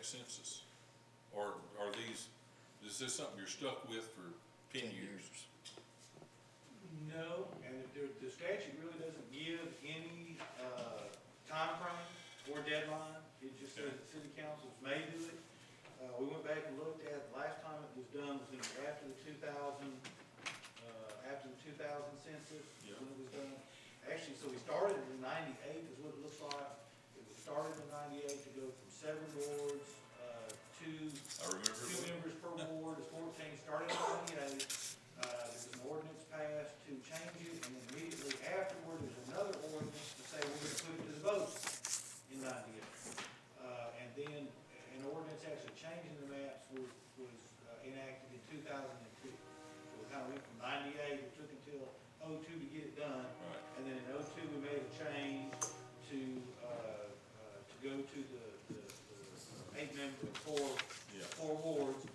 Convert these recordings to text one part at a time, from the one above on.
next census? Or are these, is this something you're stuck with for 10 years? No, and the statute really doesn't give any, timeframe or deadline. It just says that city councils may do it. We went back and looked at, the last time it was done was after the 2000 census, Yeah. when it was done. Actually, so we started in '98 is what it looks like. It was started in '98 to go from 7 wards, I remember. two members per ward, is 14, started in '98. There was an ordinance passed to change it, and then immediately afterward, there's another ordinance to say we're gonna put it to the vote in '98. And then an ordinance actually changing the maps was enacted in 2002. So it kind of went from '98, it took until '02 to get it done. Right. And then in '02, we made a change to go to the 8-member, Yeah. four wards,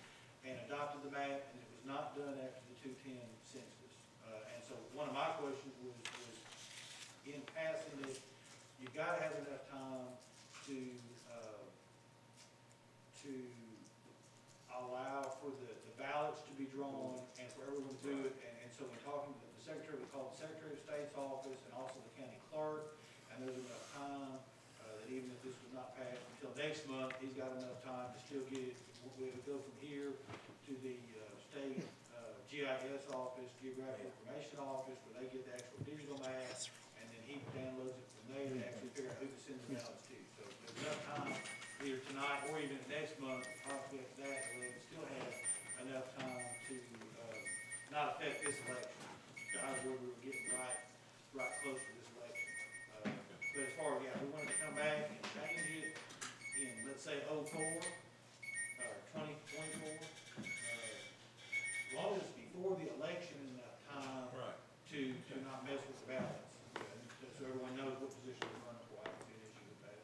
and adopted the map, and it was not done after the 2010 census. And so one of my questions was in passing it, you gotta have enough time to allow for the ballots to be drawn and for everyone to do it. And so we're talking to the secretary, we called the Secretary of State's office and also the county clerk, and there's enough time that even if this was not passed until next month, he's got enough time to still get it. We would go from here to the state GIS office, Geographic Information Office, where they get the actual digital map, and then he downloads it from there to actually figure out who to send the ballots to. So there's enough time, either tonight or even next month, possibly after that, where we still have enough time to not affect this election. Where we were getting right close to this election. But as far as, yeah, we wanted to come back and change it in, let's say, '04, or 2024. As long as it's before the election, enough time Right. to not mess with the ballots. So everyone knows what position they're running for, I don't see an issue with that.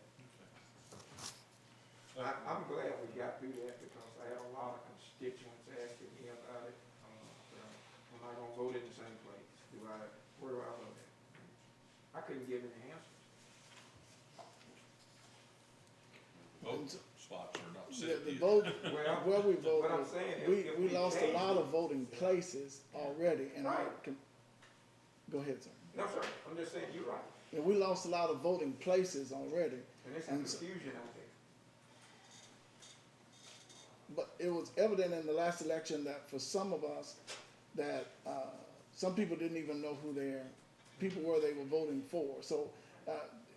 I'm glad we got through that because I had a lot of constituents asking me about it. Am I gonna vote in the same place? Where do I vote at? I couldn't give any answers. Vote spots are not set The yet. vote, Well, where we But I'm voted, saying, if we lost a change lot it- of voting places already, and I Right. can, go ahead, sir. No, sir, I'm just saying, you're right. Yeah, we lost a lot of voting places already, And there's some And so- confusion out there. but it was evident in the last election that for some of us, that, some people didn't even know who their people were they were voting for. So,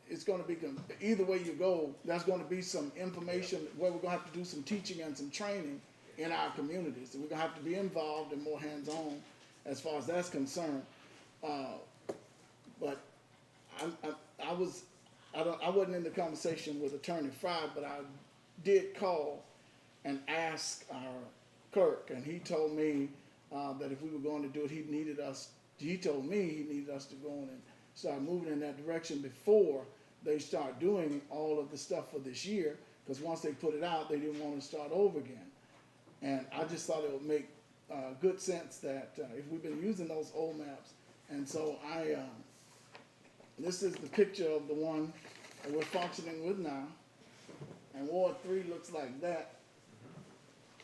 it's gonna be, either way you go, there's gonna be some information where we're gonna have to do some teaching and some training in our communities. And we're gonna have to be involved and more hands-on as far as that's concerned. But I wasn't in the conversation with Attorney Fry, but I did call and ask our clerk, and he told me that if we were going to do it, he told me he needed us to go on and start moving in that direction before they start doing all of the stuff for this year, because once they put it out, they didn't want to start over again. And I just thought it would make good sense that if we've been using those old maps, and so this is the picture of the one that we're functioning with now, and Ward 3 looks like that.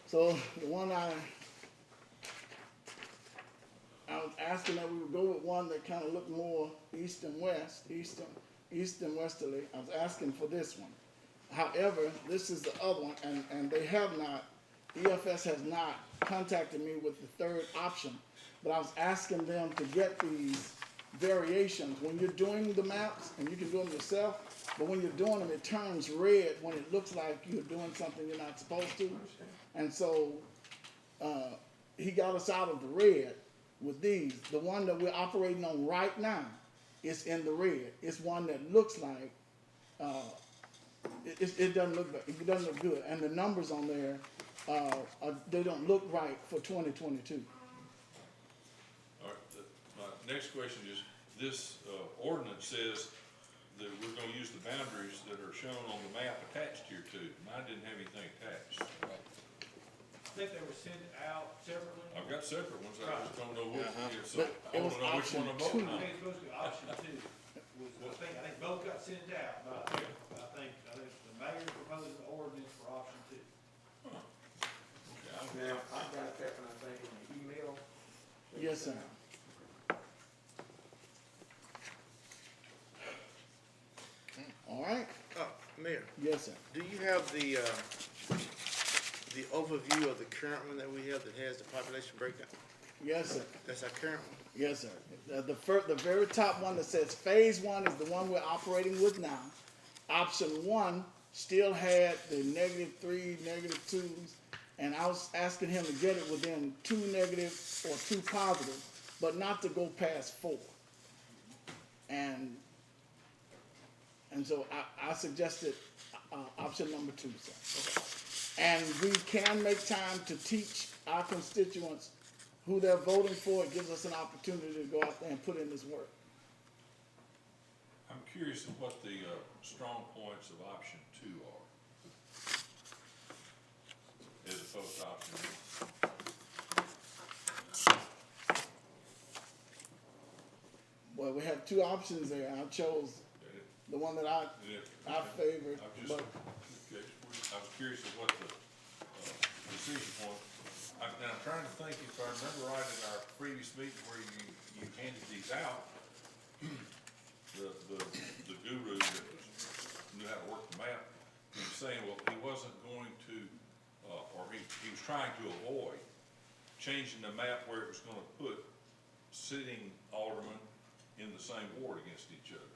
So the one I was asking that we would go with one that kind of looked more east and west, east and westerly. I was asking for this one. However, this is the other one, and they have not, EFS has not contacted me with the third option, but I was asking them to get these variations. When you're doing the maps, and you can do them yourself, but when you're doing them, it turns red when it looks like you're doing something you're not supposed to. And so he got us out of the red with these. The one that we're operating on right now is in the red. It's one that looks like it doesn't look good, and the numbers on there they don't look right for 2022. All right, my next question is, this ordinance says that we're gonna use the boundaries that are shown on the map attached here too. Mine didn't have anything attached. I think they were sent out separately. I've got separate ones, I just don't know which here, so But I it was wanna know which one I'm option voting I on. think it's supposed to be option 2. I think both got sent out, but I think the mayor proposed an ordinance for option 2. Mayor, Yes, sir. do you have the overview of the current one that we have that has the population breakdown? Yes, sir. That's our current one? Yes, sir. The very top one that says phase one is the one we're operating with now. Option one still had the -3, -2s, and I was asking him to get it within 2 negative or 2 positive, but not to go past 4. And so I suggested option number 2, sir. And we can make time to teach our constituents who they're voting for. It gives us an opportunity to go out there and put in this work. I'm curious of what the strong points of option 2 are, as opposed to option 1. Well, we have 2 options there. I chose the one that I favored, but I was curious of what the decision point. And I'm trying to think, if I remember right, at our previous meeting where you handed these out, the guru that knew how to work the map, he was saying, well, he wasn't going to, or he was trying to avoid changing the map where it was gonna put sitting aldermen in the same ward against each other.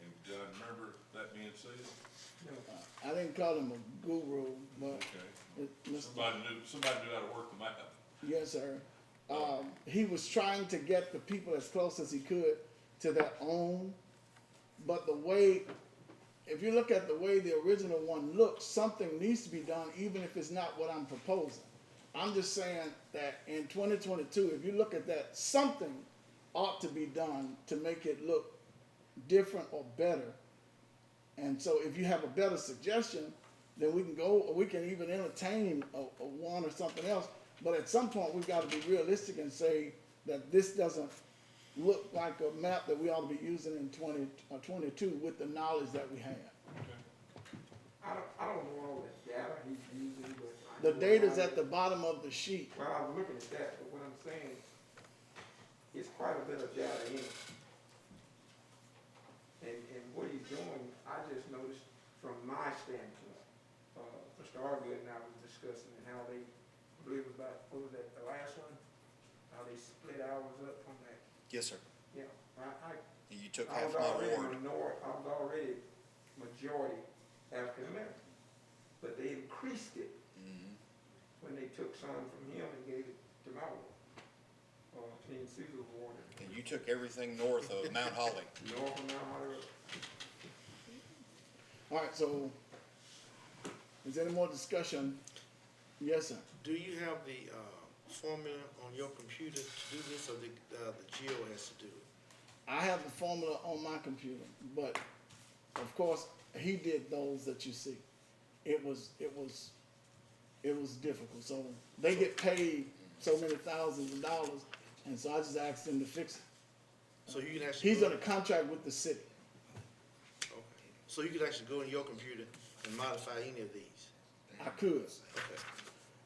And did I remember that being said? I didn't call him a guru, but Okay. Mr. Somebody knew how to work the map. Yes, sir. He was trying to get the people as close as he could to their own, but the way, if you look at the way the original one looks, something needs to be done, even if it's not what I'm proposing. I'm just saying that in 2022, if you look at that, something ought to be done to make it look different or better. And so if you have a better suggestion, then we can go, or we can even entertain a one or something else. But at some point, we've got to be realistic and say that this doesn't look like a map that we ought to be using in 2022 with the knowledge that we have. I don't know all the data he's using, but. The data's at the bottom of the sheet. Well, I was looking at that, but what I'm saying, it's quite a bit of data in it. And what he's doing, I just noticed from my standpoint, Mr. Argood and I was discussing how they, I believe it was about, what was that, the last one? How they split hours up on that. Yes, sir. Yeah, You took I half was my already ward. I was already majority African American, but they increased it when they took some from him and gave it to my ward, in Caesar's ward. And you took everything north of Mount Holly. North of Mount Holly. All right, so is there any more discussion? Yes, sir. Do you have the formula on your computer to do this, or the GO has to do it? I have the formula on my computer, but of course, he did those that you see. It was difficult. So they get paid so many thousands of dollars, and so I just asked him to fix it. So you can actually He's go, on a contract with the city. okay. So you could actually go in your computer and modify any of these. I could. Okay.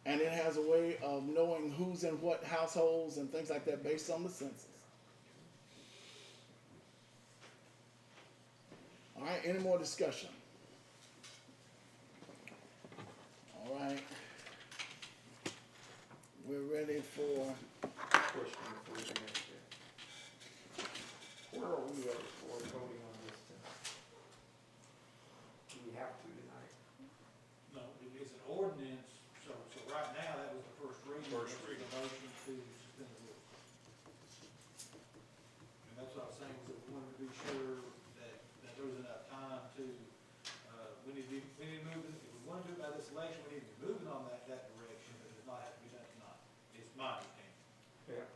And it has a way of knowing who's in what households and things like that based on the census. All right, any more discussion? All right. We're ready for, Question before we answer that. Where are we at for voting on this thing? Do we have to tonight? No, it's an ordinance, so right now, that was the first reading. First This is reading. a motion to suspend the rules. And that's what I was saying, is that we wanted to be sure that there was enough time to, we need to move, if we want to do it by this election, we need to be moving on that direction, but it does not have to be done tonight. It's my understanding. Yeah,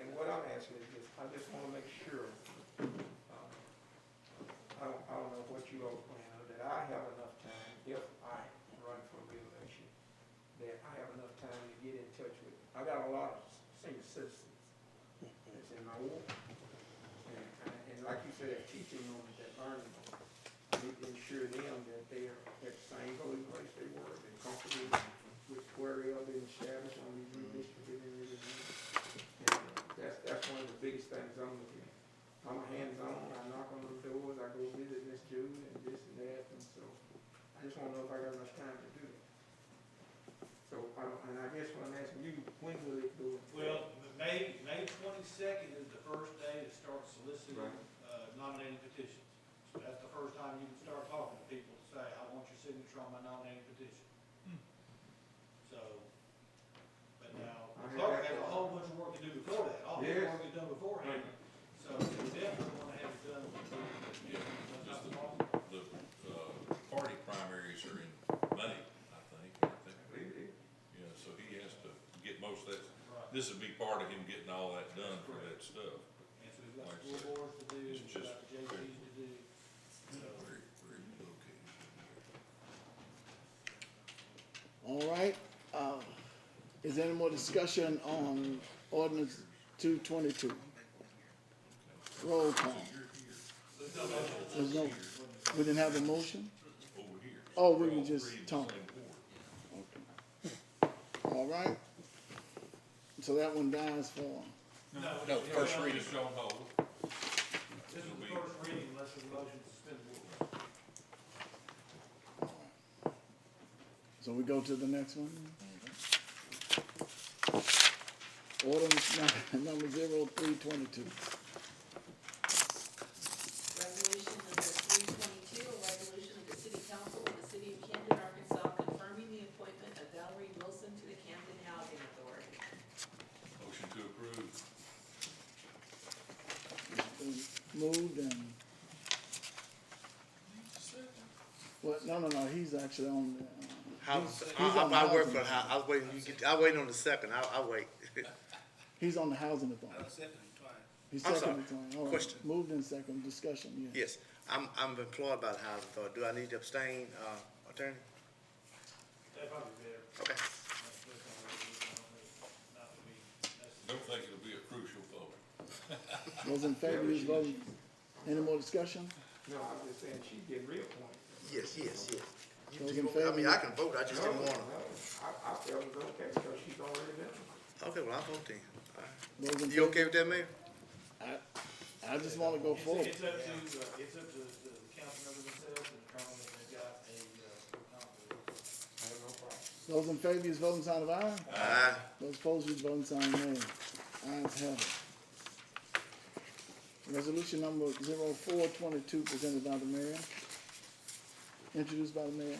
and what I'm asking is this, I just wanna make sure, I don't know what you all plan on, that I have enough time, if I run for reelection, that I have enough time to get in touch with, I got a lot of senior citizens that's in my ward. And like you said, teaching them that learning, ensure them that they're at the same voting place they were, they're comfortable with where they are being established on these redistricting and everything. And that's one of the biggest things I'm looking at. I'm hands-on, I knock on those doors, I go visit Miss Jude and this and that, So, but now, the clerk has a whole bunch of work to do before that, all his Yes. work is done beforehand. So we definitely wanna have it done. Just the party primaries are in May, I think, aren't they? Yeah, so he has to get most of that, Right. this would be part of him getting all that done for that stuff. And so we've got Like I school said, boards to do, it's we've just got the JCs to do. So, Where you located? All right, is there any more discussion on ordinance 222? Roll call. There's no, we didn't have a motion? Over here. Oh, we All can just three in the talk. same board. Okay. All right. So that one dies for, No, first reading. Just on hold. this is the first reading unless there's a motion to suspend the rules. so we go to the next one? Ordinance number 0322. Resolution number 322, a resolution of the City Council of the City of Camden, Arkansas, confirming the appointment of Valerie Wilson to the Camden Housing Authority. Motion to approve. Moved and, well, no, he's actually on the, he's on the I work housing. for the house, I was waiting, I waiting on the second, I'll wait. He's on the housing authority. He's I'm sorry. second authority. All right. Question. Moved in second, discussion, yes. Yes, I'm employed by the housing authority, do I need to abstain, attorney? That'd probably be better. Okay. Not to be necessary. Don't think it'll be a crucial vote. Those in favor, use voting. Any more discussion? No, I'm just saying she's getting reappointed. Yes. You Those can in vote. I mean, favor? I can vote, I just didn't wanna. I felt it was okay because she's already been. Okay, well, I'll vote then. All right. Those in You favor? okay with that, Mayor? I just wanna go forward. It's up to the council members themselves to determine if they've got a, full conflict. I have no problem. Those in favor, use voting sign of aye. Aye. Those opposed, use voting sign of nay. Ayes have it. Resolution number 0422 presented by the mayor. Introduced by the mayor.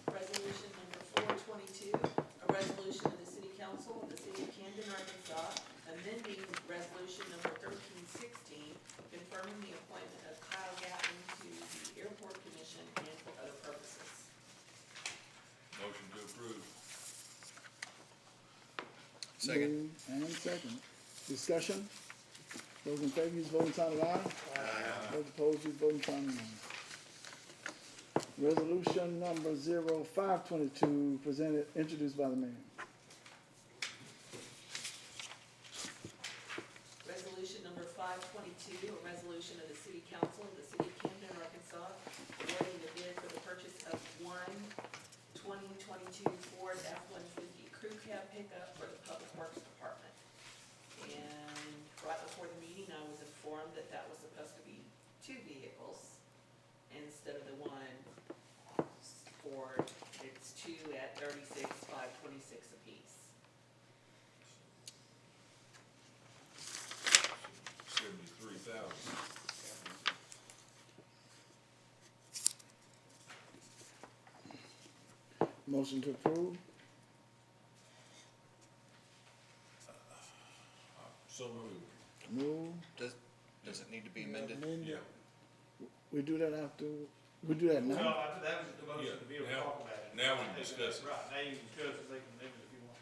Resolution number 422, a resolution of the City Council of the City of Camden, Arkansas, amending resolution number 1316, confirming the appointment of Kyle Gatlin to the Airport Commission and for other purposes. Motion to approve. Second. Moved and second. Discussion? Those in favor, use voting sign of aye. Those opposed, use voting sign of nay. Resolution number 0522 presented, introduced by the mayor. Resolution number 522, a resolution of the City Council of the City of Camden, Arkansas, awarding the bid for the purchase of one 2022 Ford F-150 crew cab pickup for the Public Works Department. And right before the meeting, I was informed that that was supposed to be 2 vehicles instead of the one Ford. It's 2 at $36,526 apiece. 73,000. Motion to approve. So moved. Move. Does it need to be amended? Yeah. We do that after, we do that Well, now? after that was the motion to be able to Yeah, talk about it. now we can discuss it. Right, now you can discuss it, they can amend it if you want.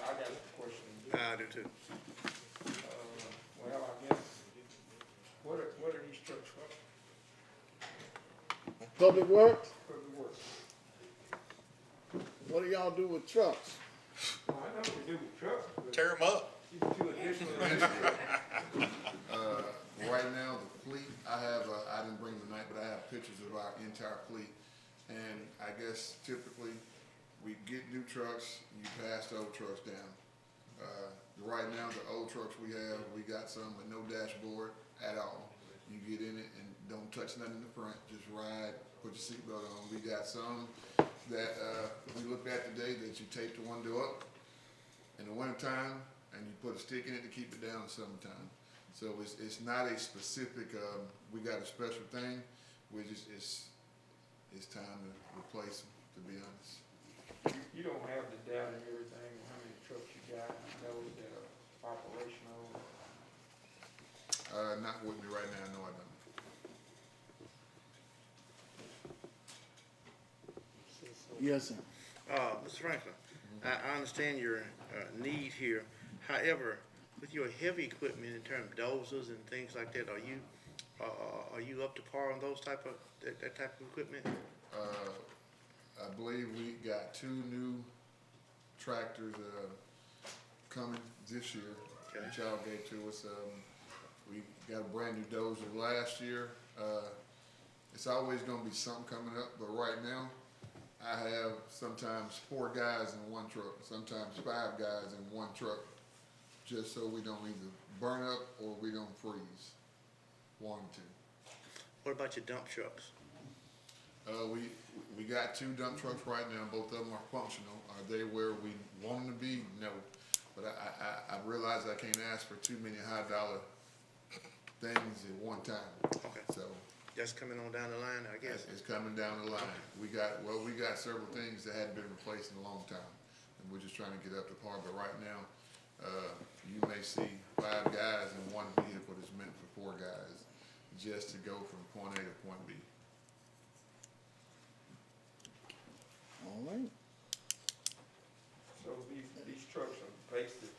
I got a question. I do too. Well, I guess, what are these trucks for? Public Works, Public works. what do y'all do with trucks? Well, I know what we do with trucks, but Tear them up. these two additional. Right now, the fleet, I didn't bring them tonight, but I have pictures of our entire fleet. And I guess typically, we get new trucks, you pass the old trucks down. Right now, the old trucks we have, we got some with no dashboard at all. You get in it and don't touch nothing in the front, just ride, put your seatbelt on. We got some that, we looked at today that you tape the window up in the wintertime, and you put a stick in it to keep it down in summertime. So it's not a specific, we got a special thing, we just, it's time to replace them, to be honest. You don't have the data and everything, how many trucks you got, those that are operational. Not with me right now, no, I don't. Yes, sir. Mr. Franklin, I understand your, need here. However, with your heavy equipment in terms of dozers and things like that, are you up to par on those type of, that type of equipment? I believe we got 2 new tractors, coming this year, Okay. that y'all gave to us. We got a brand new dozer last year. It's always gonna be something coming up, but right now, I have sometimes 4 guys in one truck, sometimes 5 guys in one truck, just so we don't either burn up or we don't freeze. 1 or 2. What about your dump trucks? We got 2 dump trucks right now, both of them are functional. Are they where we want them to be? No. But I realize I can't ask for too many high dollar things at one time. Okay. So That's coming on down the line, I guess. it's coming down the line. We got several things that hadn't been replaced in a long time. And we're just trying to get up to par, but right now, you may see 5 guys in one vehicle that's meant for 4 guys, just to go from point A to point B. All right. So these trucks are basically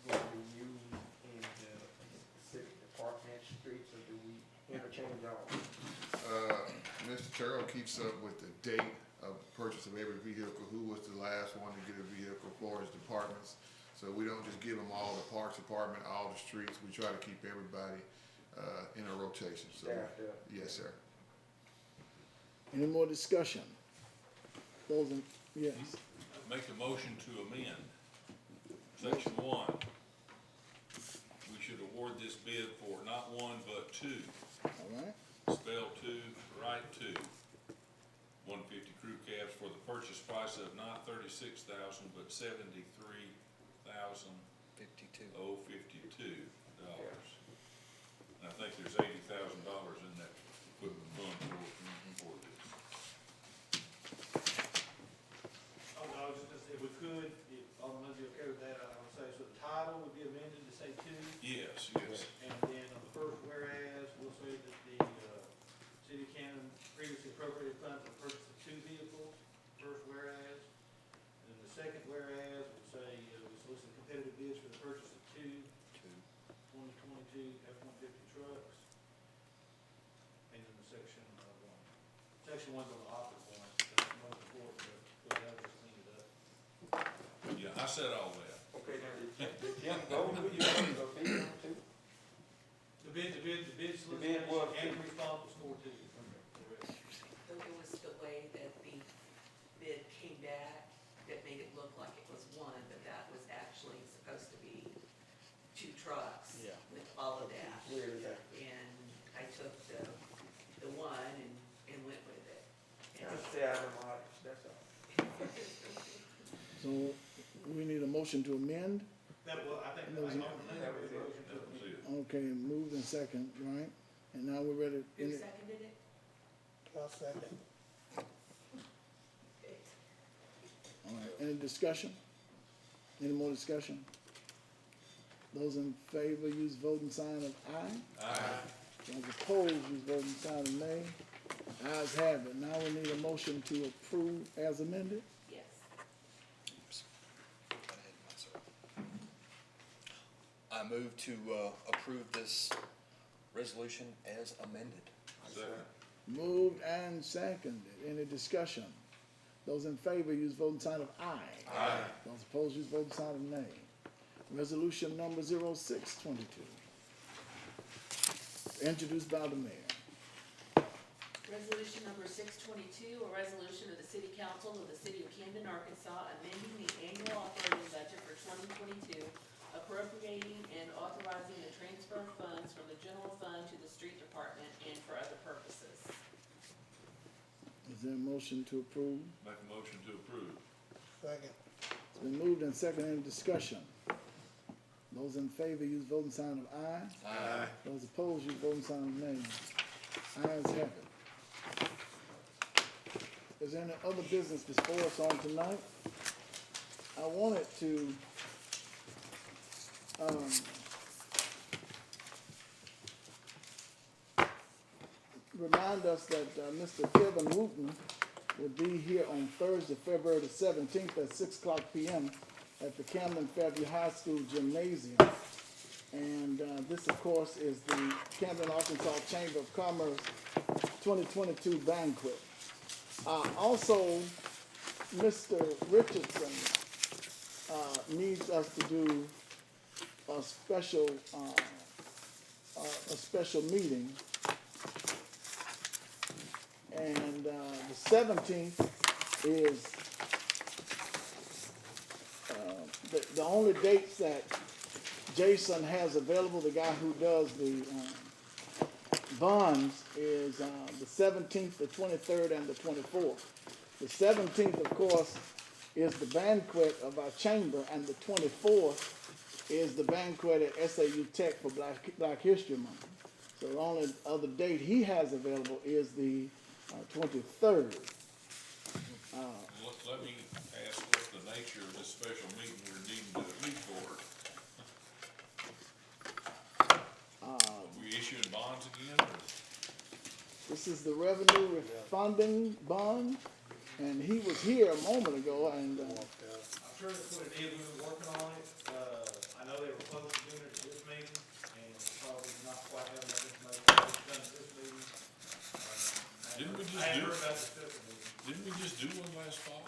going to be used in the specific department streets, or do we interchange all? Mr. Terrell keeps up with the date of purchase of every vehicle, who was the last one to get a vehicle for his departments. So we don't just give them all the parks department, all the streets. We try to keep everybody, in a rotation. So, Staffed up. yes, sir. Any more discussion? Those in, yes. Make a motion to amend section 1. We should award this bid for not 1, but 2. All right. Spell 2, write 2. 150 crew cabs for the purchase price of not $36,000, but $73,052. 52. And I think there's $80,000 in that equipment fund for this. Oh, no, I was just gonna say, if we could, if Alderman Lindsay okay with that, I would say, so the title would be amended to say 2. Yes, yes. And then on the first whereas, we'll say that the, city of Camden previously appropriated funds for the purchase of 2 vehicles, first whereas. And then the second whereas, we'll say, we solicit competitive bids for the purchase of 2 2022 F-150 trucks. And then the section, section 1's on the opposite one, that's the most important, but that'll just clean it up. Yeah, I said all that. Okay, now, did Jim go, who you want to bid on to? The bid solicitation was and two. responsible score 2. So it was the way that the bid came back that made it look like it was 1, but that was actually supposed to be 2 trucks. Yeah. With all of that. Where is that? And I took the 1 and went with it. And Just say item items, that's all. So we need a motion to amend. That, well, I think, Those I are- made a motion to That was it. Okay, moved and second, right? And now we're ready. who seconded it? I'll second. Okay. All right, any discussion? Any more discussion? Those in favor use voting sign of aye. Aye. Those opposed use voting sign of nay. Ayes have it. Now we need a motion to approve as amended. Yes. Oops. Got ahead of myself. I move to approve this resolution as amended. Second. Moved and seconded. Any discussion? Those in favor use voting sign of aye. Aye. Those opposed use voting sign of nay. Resolution number 0622. Introduced by the mayor. Resolution number 622, a resolution of the City Council of the City of Camden, Arkansas, amending the annual operating budget for 2022, appropriating and authorizing the transfer of funds from the general fund to the street department and for other purposes. Is there a motion to approve? Make a motion to approve. Second. It's been moved and seconded. Any discussion? Those in favor use voting sign of aye. Aye. Those opposed use voting sign of nay. Ayes have it. is there any other business before us on tonight? I wanted to, remind us that, Mr. Kevin Wooten will be here on Thursday, February the 17th at 6:00 p.m. at the Camden Fairview High School Gymnasium. And this, of course, is the Camden, Arkansas Chamber of Commerce 2022 banquet. Also, Mr. Richardson needs us to do a special meeting. And the 17th is the only dates that Jason has available, the guy who does the bonds, is the 17th, the 23rd, and the 24th. The 17th, of course, is the banquet of our chamber, and the 24th is the banquet at SAU Tech for Black History Month. So the only other date he has available is the 23rd. Let me ask what the nature of this special meeting we're needing to meet for. Are we issuing bonds again, or? This is the revenue refunding bond, and he was here a moment ago, and I'm sure that's what it is, we've been working on it, I know they were close to doing it at this meeting, and probably not quite have enough information to get done at this meeting. Didn't we just I do- hadn't heard about the special meeting. Didn't we just do one last fall?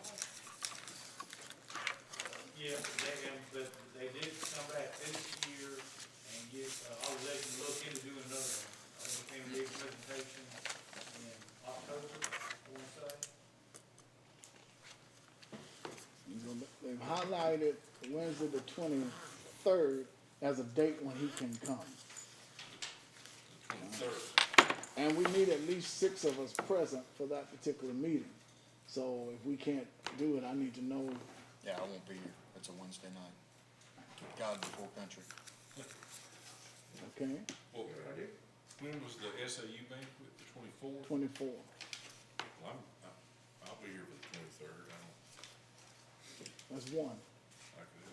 Yeah, but they did come back this year and get authorization to look into doing another one. I think they came and gave a presentation in October, I want to say. they've highlighted Wednesday the 23rd as a date when he can come. The 23rd. And we need at least 6 of us present for that particular meeting. So if we can't do it, I need to know. Yeah, I won't be here. It's a Wednesday night. God before country. Okay, Well, when was the SAU banquet, the 24th? 24. Well, I'll be here for the 23rd, That's one. I could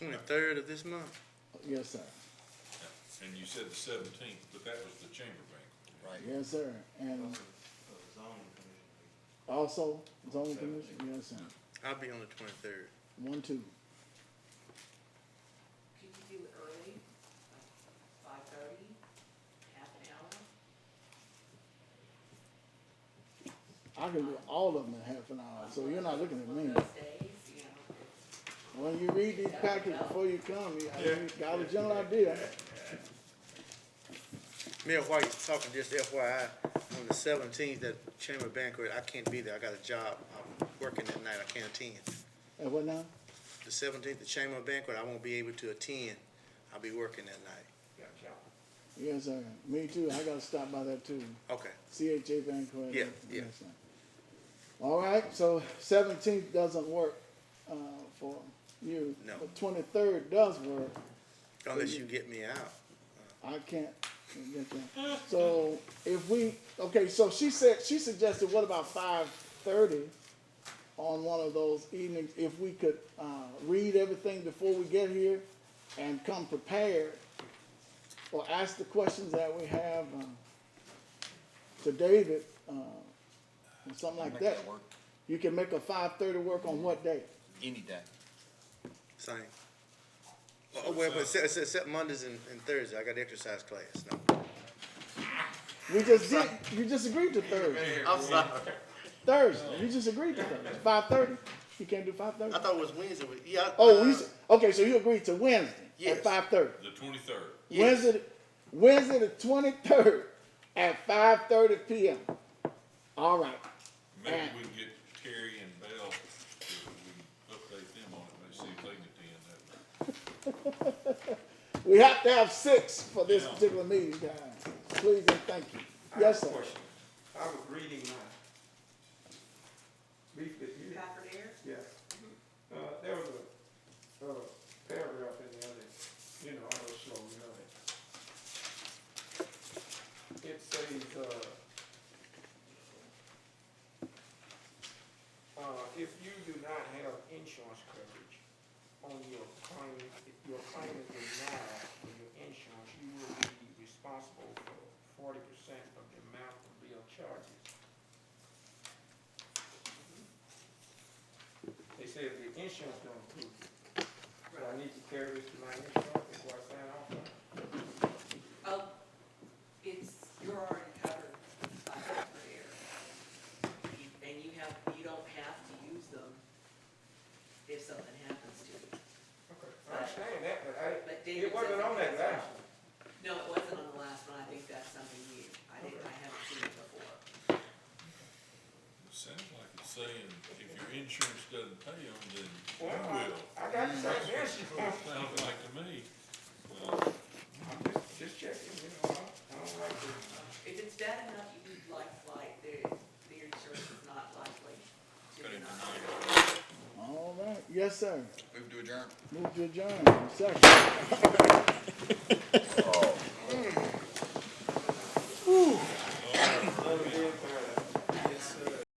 help. 23rd of this month? Yes, sir. Yeah. And you said the 17th, but that was the chamber banquet. Right. Yes, sir. And also zoning commission. Yes, sir. I'll be on the 23rd. 1, 2. Could you do it early, like 5:30, half an hour? I can do all of them in half an hour, so you're not looking at me. Those days, you know. When you read these packets before you come, you got a general idea. Mayor, while you're talking, just FYI, on the 17th, that chamber banquet, I can't be there. I got a job. I'm working that night. I can't attend. And what now? The 17th, the chamber banquet, I won't be able to attend. I'll be working that night. Yes, sir. Me too. I gotta stop by that too. Okay. CHA banquet. Yeah, Yes, sir. All right, so 17th doesn't work, for you. No. But 23rd does work. Unless you get me out. I can't get that. So so she suggested, what about 5:30 on one of those evenings, if we could, read everything before we get here and come prepared, or ask the questions that we have, to David, or something like Make that. work You can make a 5:30 work on what day? any day. Same. Oh, well, but except Mondays and Thursdays, I got exercise class. No. You just agreed to Thursday. I'm sorry. Thursday, you just agreed to Thursday. 5:30? You can't do 5:30? I thought it was Wednesday. Yeah. Okay, so you agreed to Wednesday Yes. at 5:30. The 23rd. Yes. Wednesday the 23rd at 5:30 p.m. All right. Maybe And- we can get Terry and Bell, so we can update them on it, maybe see if they can attend that. We have to have 6 for this Yeah. particular meeting, guys. Please and thank you. Yes, sir. Question. I was reading briefly here. Packard Air? Yes. There was a paragraph in there that, I was slow, It says, if you do not have insurance coverage on your claim, if your claim is denied for your insurance, you will be responsible for 40% of the amount of bill charges. They say if the insurance don't approve it, so I need to carry this to my insurance before I sign off on it. You're already covered by Hartford Air. And you don't have to use them if something happens to you. Okay, I understand that, but But it David wasn't says on that it's- last one. No, it wasn't on the last one, I think that's something new, I haven't seen it before. It sounds like it's saying if your insurance doesn't pay them, then you Well, will. I got the same That's insurance. what it sounds like to me. I'm just checking, you know, I don't like to. If it's bad enough, you need life flight, the insurance is not likely to Got it deny. tonight. All right, yes, sir. Move to adjourn. Move to adjourn, second.